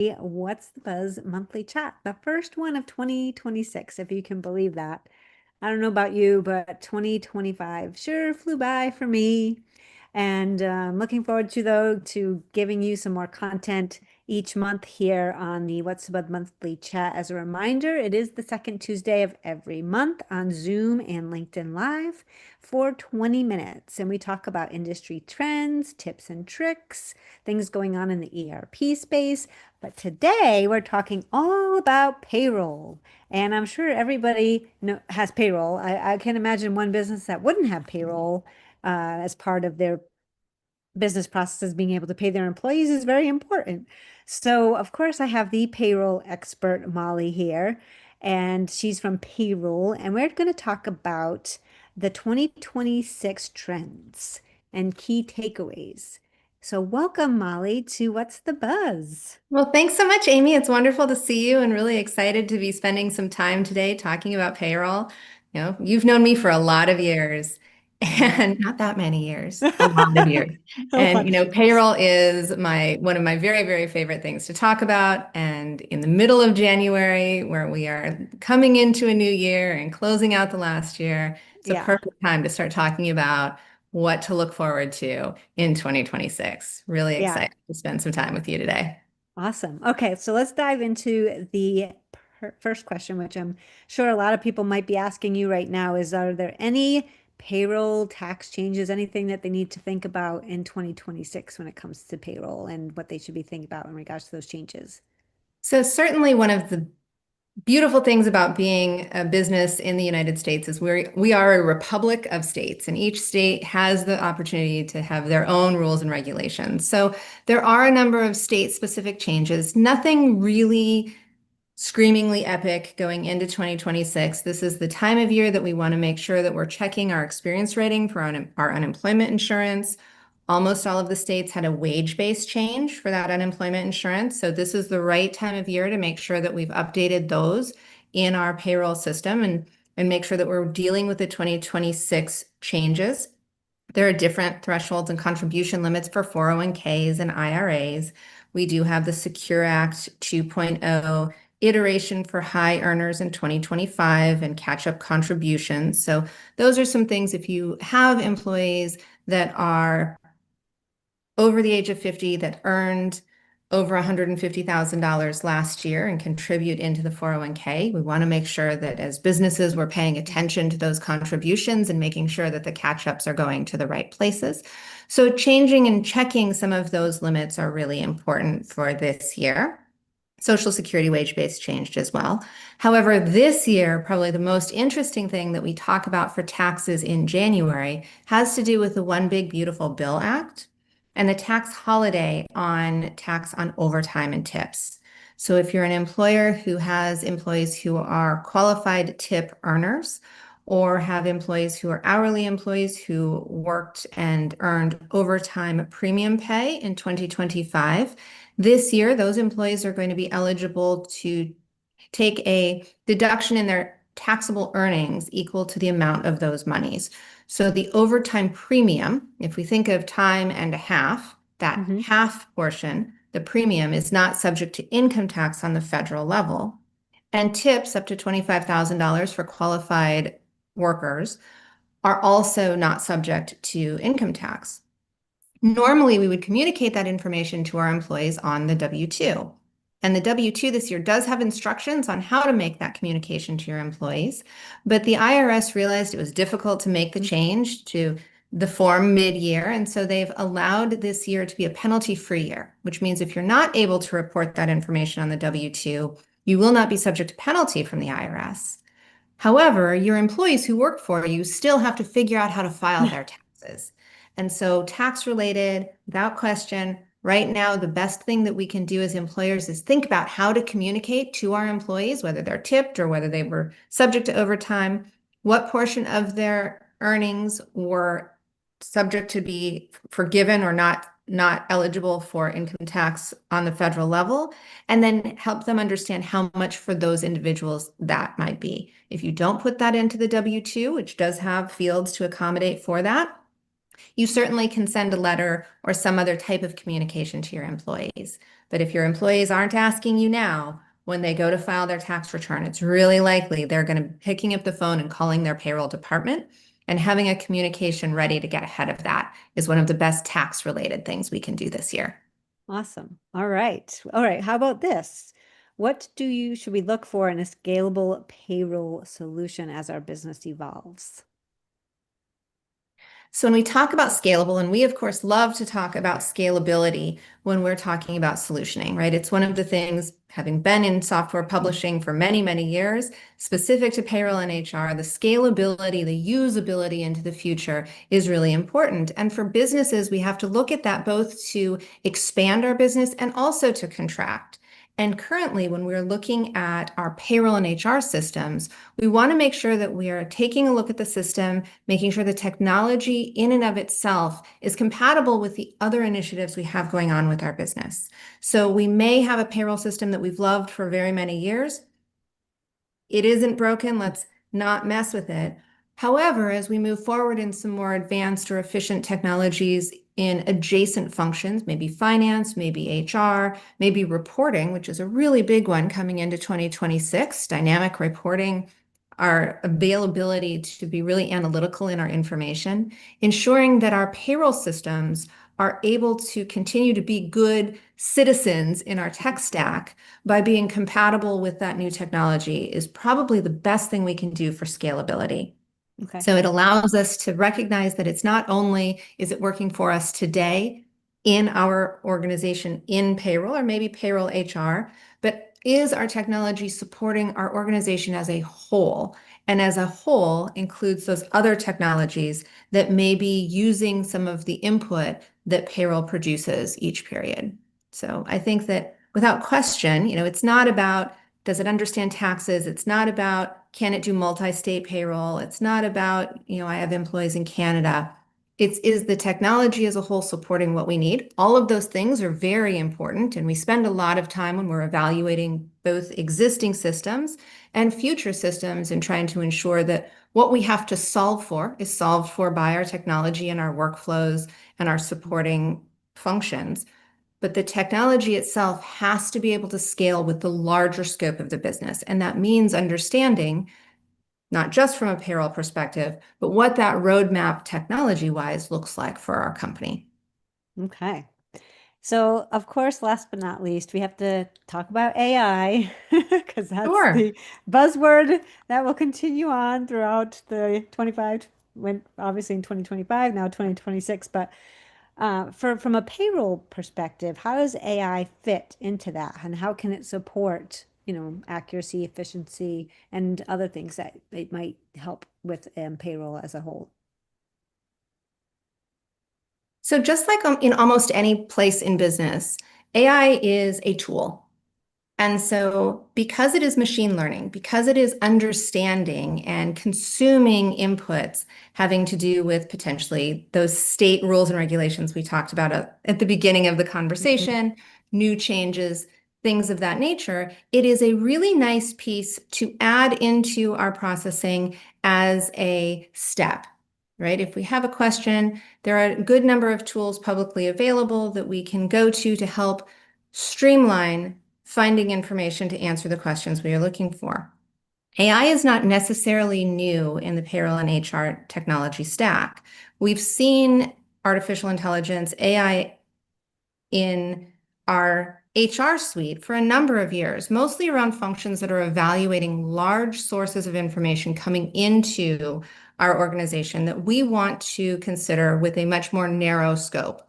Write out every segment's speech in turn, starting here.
What's the Buzz monthly chat, the first one of 2026, if you can believe that. I don't know about you, but 2025 sure flew by for me. And looking forward to, though, to giving you some more content each month here on the What's the Buzz monthly chat. As a reminder, it is the second Tuesday of every month on Zoom and LinkedIn Live for 20 minutes. And we talk about industry trends, tips and tricks, things going on in the ERP space. But today we're talking all about payroll. And I'm sure everybody has payroll. I can imagine one business that wouldn't have payroll as part of their business processes. Being able to pay their employees is very important. So, of course, I have the payroll expert, Molly, here, and she's from Payroll. And we're going to talk about the 2026 trends and key takeaways. So, welcome, Molly, to What's the Buzz? Well, thanks so much, Amy. It's wonderful to see you and really excited to be spending some time today talking about payroll. You've known me for a lot of years Yeah. and not that many years, a lot of years. A And, lot. payroll is one of my very, very favorite things to talk about. And in the middle of January, where we are coming into a new year and closing out the last year, it's a Yeah. perfect time to start talking about what to look forward to in 2026. Really Yeah. excited to spend some time with you today. Awesome. Okay, so let's dive into the first question, which I'm sure a lot of people might be asking you right now is, are there any payroll tax changes, anything that they need to think about in 2026 when it comes to payroll and what they should be thinking about in regards to those changes? So certainly one of the beautiful things about being a business in the United States is we are a republic of states, and each state has the opportunity to have their own rules and regulations. So there are a number of state-specific changes, nothing really screamingly epic going into 2026. This is the time of year that we want to make sure that we're checking our experience rating for our unemployment insurance. Almost all of the states had a wage-based change for that unemployment insurance. So this is the right time of year to make sure that we've updated those in our payroll system and make sure that we're dealing with the 2026 changes. There are different thresholds and contribution limits for 401ks and IRAs. We do have the Secure Act 2.0 iteration for high earners in 2025 and catch-up contributions. So those are some things if you have employees that are over the age of 50 that earned over $150,000 last year and contribute into the 401k. We want to make sure that as businesses, we're paying attention to those contributions and making sure that the catch-ups are going to the right places. So changing and checking some of those limits are really important for this year. Social Security wage-based changed as well. However, this year, probably the most interesting thing that we talk about for taxes in January has to do with the One Big Beautiful Bill Act and the tax holiday on tax on overtime and tips. So if you're an employer who has employees who are qualified tip earners or have employees who are hourly employees who worked and earned overtime premium pay in 2025, this year, those employees are going to be eligible to take a deduction in their taxable earnings equal to the amount of those monies. So the overtime premium, if we think of time and a half, that Hmm. half portion, the premium is not subject to income tax on the federal level. And tips up to $25,000 for qualified workers are also not subject to income tax. Normally, we would communicate that information to our employees on the W-2. And the W-2 this year does have instructions on how to make that communication to your employees. But the IRS realized it was difficult to make the change to the form mid-year. And so they've allowed this year to be a penalty-free year, which means if you're not able to report that information on the W-2, you will not be subject to penalty from the IRS. However, your employees who work for you still have to figure out how to file their taxes. And so tax related, without question, right now, the best thing that we can do as employers is think about how to communicate to our employees, whether they're tipped or whether they were subject to overtime, what portion of their earnings were subject to be forgiven or not eligible for income tax on the federal level, and then help them understand how much for those individuals that might be. If you don't put that into the W-2, which does have fields to accommodate for that, You certainly can send a letter or some other type of communication to your employees. But if your employees aren't asking you now, when they go to file their tax return, it's really likely they're going to be picking up the phone and calling their payroll department. And having a communication ready to get ahead of that is one of the best tax related things we can do this year. Awesome. All right. All right. How about this? What should we look for in a scalable payroll solution as our business evolves? So when we talk about scalable, and we of course love to talk about scalability when we're talking about solutioning, right? It's one of the things, having been in software publishing for many, many years, specific to payroll and HR, the scalability, the usability into the future is really important. And for businesses, we have to look at that both to expand our business and also to contract. And currently, when we're looking at our payroll and HR systems, we want to make sure that we are taking a look at the system, making sure the technology in and of itself is compatible with the other initiatives we have going on with our business. So we may have a payroll system that we've loved for very many years. It isn't broken. Let's not mess with it. However, as we move forward in some more advanced or efficient technologies in adjacent functions, maybe finance, maybe HR, maybe reporting, which is a really big one coming into 2026, dynamic reporting, our availability to be really analytical in our information, ensuring that our payroll systems are able to continue to be good citizens in our tech stack by being compatible with that new technology is probably the best thing we can do for scalability. Okay. So it allows us to recognize that it's not only is it working for us today in our organization in payroll or maybe payroll HR, but is our technology supporting our organization as a whole? And as a whole includes those other technologies that may be using some of the input that payroll produces each period. So I think that without question, it's not about does it understand taxes? It's not about can it do multi-state payroll? It's not about, I have employees in Canada. It's is the technology as a whole supporting what we need? All of those things are very important, and we spend a lot of time when we're evaluating both existing systems and future systems and trying to ensure that what we have to solve for is solved for by our technology and our workflows and our supporting functions. But the technology itself has to be able to scale with the larger scope of the business. And that means understanding, not just from a payroll perspective, but what that roadmap technology-wise looks like for our company. Okay. So, of course, last but not least, we have to talk about AI because that's Sure. the buzzword that will continue on throughout the 25, went obviously in 2025, now 2026. But from a payroll perspective, how does AI fit into that, and how can it support, accuracy, efficiency, and other things that it might help with payroll as a whole? So just like in almost any place in business, AI is a tool. And so, because it is machine learning, because it is understanding and consuming inputs having to do with potentially those state rules and regulations we talked about at the beginning of the conversation, new changes, things of that nature, it is a really nice piece to add into our processing as a step, right? If we have a question, there are a good number of tools publicly available that we can go to help streamline finding information to answer the questions we are looking for. AI is not necessarily new in the payroll and HR technology stack. We've seen artificial intelligence, AI in our HR suite for a number of years, mostly around functions that are evaluating large sources of information coming into our organization that we want to consider with a much more narrow scope.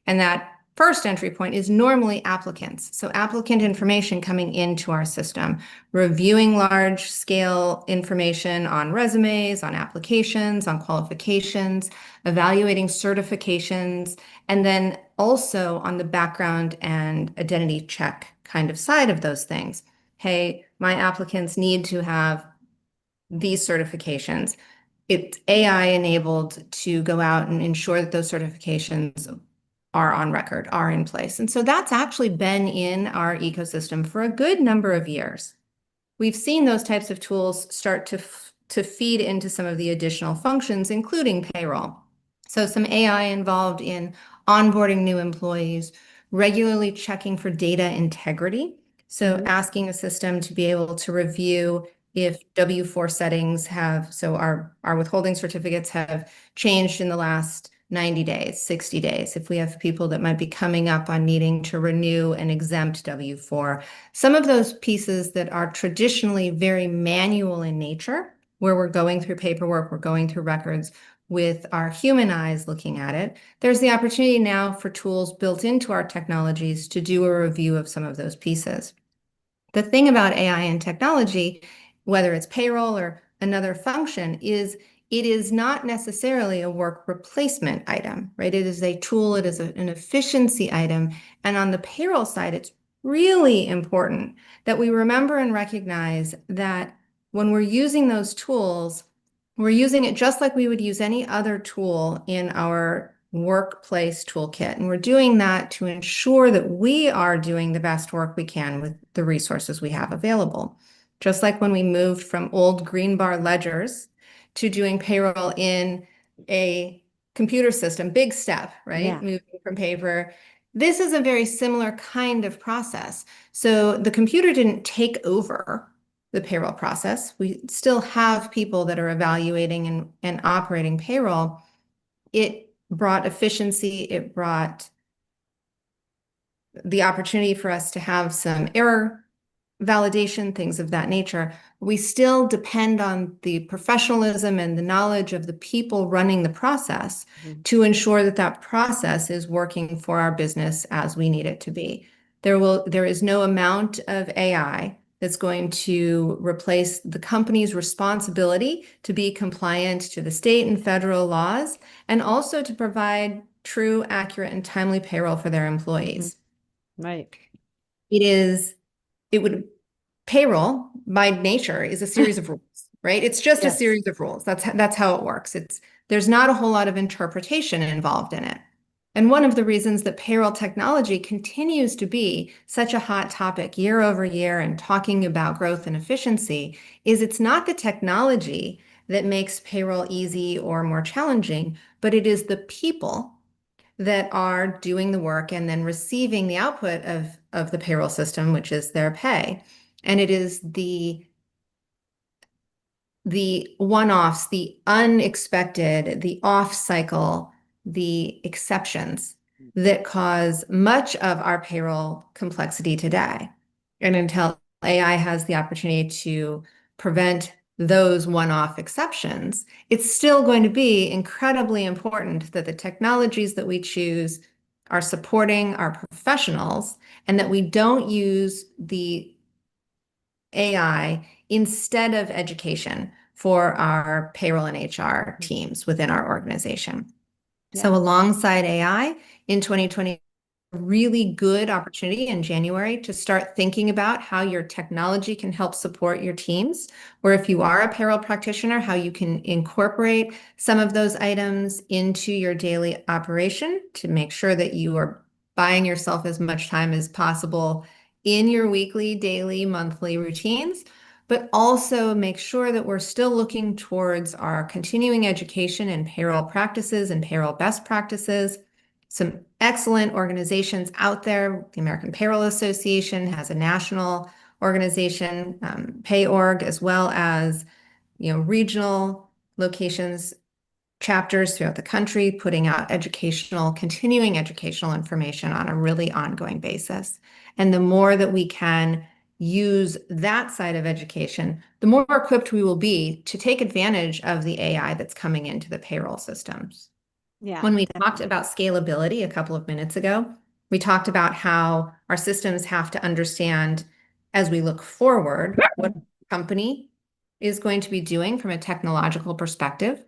And that first entry point is normally applicants. So applicant information coming into our system, reviewing large scale information on resumes, on applications, on qualifications, evaluating certifications, and then also on the background and identity check kind of side of those things. Hey, my applicants need to have these certifications. It's AI enabled to go out and ensure that those certifications are on record, are in place. And so that's actually been in our ecosystem for a good number of years. We've seen those types of tools start to feed into some of the additional functions, including payroll. So some AI involved in onboarding new employees, regularly checking for data integrity. So Mhm. asking a system to be able to review if W-4 settings have, so our withholding certificates have changed in the last 90 days, 60 days, if we have people that might be coming up on needing to renew an exempt W-4. Some of those pieces that are traditionally very manual in nature, where we're going through paperwork, we're going through records, with our human eyes looking at it, there's the opportunity now for tools built into our technologies to do a review of some of those pieces. The thing about AI and technology, whether it's payroll or another function, is it is not necessarily a work replacement item, right? It is a tool, it is an efficiency item. And on the payroll side, it's really important that we remember and recognize that when we're using those tools, we're using it just like we would use any other tool in our workplace toolkit. And we're doing that to ensure that we are doing the best work we can with the resources we have available. Just like when we moved from old green bar ledgers to doing payroll in a computer system, big step, right? Yeah. Moving from paper. This is a very similar kind of process. So the computer didn't take over the payroll process. We still have people that are evaluating and operating payroll. It brought efficiency, it brought the opportunity for us to have some error validation, things of that nature. We still depend on the professionalism and the knowledge of the people running the process Mhm. to ensure that that process is working for our business as we need it to be. There is no amount of AI that's going to replace the company's responsibility to be compliant to the state and federal laws and also to provide true, accurate, and timely payroll for their Mhm. employees. Right. It is it would payroll by nature is a series of rules, right? It's just a Yes. series of rules. That's how it works. There's not a whole lot of interpretation involved in it. And one of the reasons that payroll technology continues to be such a hot topic year over year and talking about growth and efficiency is it's not the technology that makes payroll easy or more challenging, but it is the people that are doing the work and then receiving the output of the payroll system, which is their pay. And it is the one-offs, the unexpected, the off cycle, the exceptions that cause much of our payroll complexity today. And until AI has the opportunity to prevent those one-off exceptions, it's still going to be incredibly important that the technologies that we choose are supporting our professionals and that we don't use the AI instead of education for our payroll and HR Mhm. teams within our organization. So Yeah. alongside AI in 2020, a really good opportunity in January to start thinking about how your technology can help support your teams, or if you are a payroll practitioner, how you can incorporate some of those items into your daily operation to make sure that you are buying yourself as much time as possible in your weekly, daily, monthly routines, but also make sure that we're still looking towards our continuing education in payroll practices and payroll best practices. Some excellent organizations out there. The American Payroll Association has a national organization, PayOrg, as well as regional locations, chapters throughout the country, putting out continuing educational information on a really ongoing basis. And the more that we can use that side of education, the more equipped we will be to take advantage of the AI that's coming into the payroll systems. Yeah, When we talked definitely. about scalability a couple of minutes ago, we talked about how our systems have to understand as we look forward what the company is going to be doing from a technological perspective.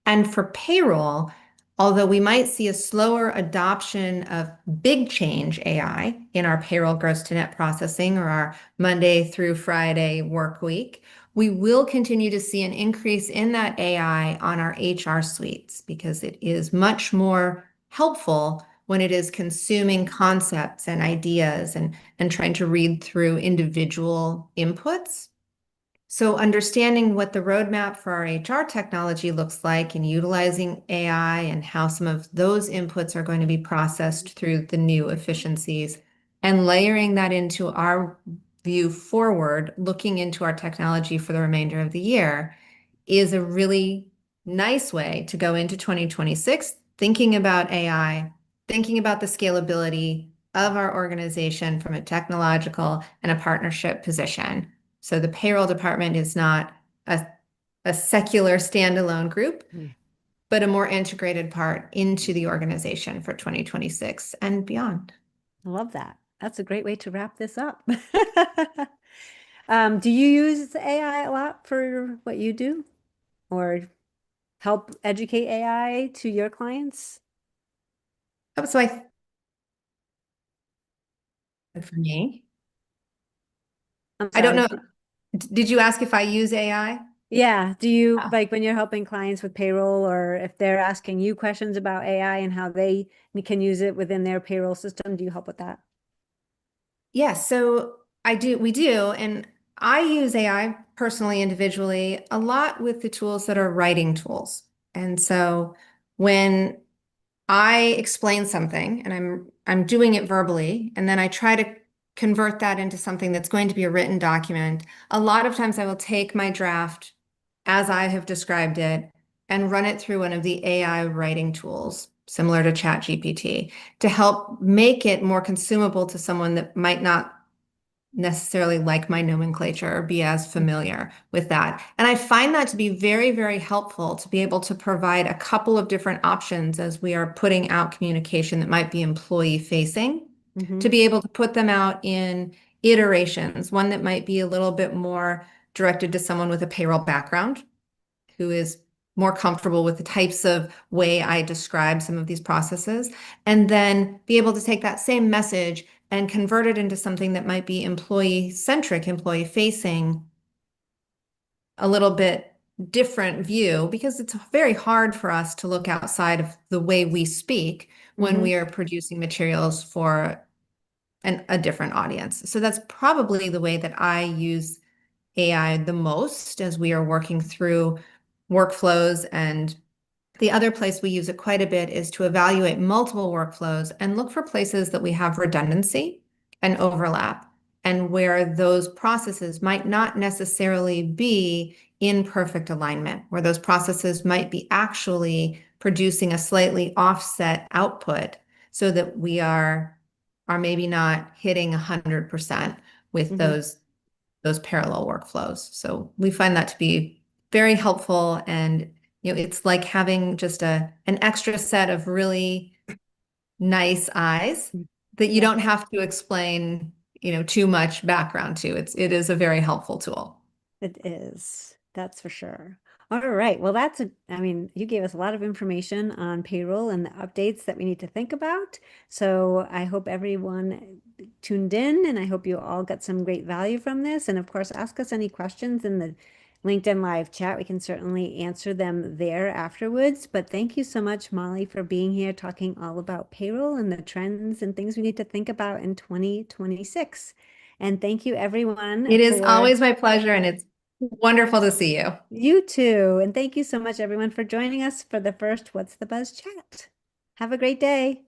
And for payroll, although we might see a slower adoption of big change AI in our payroll gross to net processing or our Monday through Friday work week, we will continue to see an increase in that AI on our HR suites because it is much more helpful when it is consuming concepts and ideas and trying to read through individual inputs. So understanding what the roadmap for our HR technology looks like and utilizing AI and how some of those inputs are going to be processed through the new efficiencies and layering that into our view forward, looking into our technology for the remainder of the year is a really nice way to go into 2026, thinking about AI, thinking about the scalability of our organization from a technological and a partnership position. So the payroll department is not a, a secular standalone group, Mm. but a more integrated part into the organization for 2026 and beyond. I love that. That's a great way to wrap this up. Do you use AI a lot for what you do or help educate AI to your clients? So I, for me, I'm I don't sorry. know. Did you ask if I use AI? Yeah. Do you Oh. like when you're helping clients with payroll or if they're asking you questions about AI and how they can use it within their payroll system, do you help with that? Yeah, so we do, and I use AI personally, individually, a lot with the tools that are writing tools. And so when I explain something and I'm doing it verbally, and then I try to convert that into something that's going to be a written document. A lot of times I will take my draft as I have described it and run it through one of the AI writing tools, similar to ChatGPT, to help make it more consumable to someone that might not necessarily like my nomenclature or be as familiar with that. And I find that to be very, very helpful to be able to provide a couple of different options as we are putting out communication that might be employee facing, Mm-hmm. to be able to put them out in iterations, one that might be a little bit more directed to someone with a payroll background who is more comfortable with the types of way I describe some of these processes, and then be able to take that same message and convert it into something that might be employee centric, employee facing, a little bit different view, because it's very hard for us to look outside of the way we speak when Mm-hmm. we are producing materials for a different audience. So that's probably the way that I use AI the most as we are working through workflows. And the other place we use it quite a bit is to evaluate multiple workflows and look for places that we have redundancy and overlap, and where those processes might not necessarily be in perfect alignment, where those processes might be actually producing a slightly offset output so that we are maybe not hitting 100% with Mm-hmm. those parallel workflows. So we find that to be very helpful, and it's like having just an extra set of really nice eyes that you Yeah. don't have to explain, too much background to. It is a very helpful tool. It is. That's for sure. All right. Well, I mean, you gave us a lot of information on payroll and the updates that we need to think about. So I hope everyone tuned in and I hope you all got some great value from this. And of course, ask us any questions in the LinkedIn live chat. We can certainly answer them there afterwards. But thank you so much, Molly, for being here talking all about payroll and the trends and things we need to think about in 2026. And thank you, everyone, It is for always my pleasure, and it's wonderful to see you. you too. And thank you so much, everyone, for joining us for the first What's the Buzz chat. Have a great day.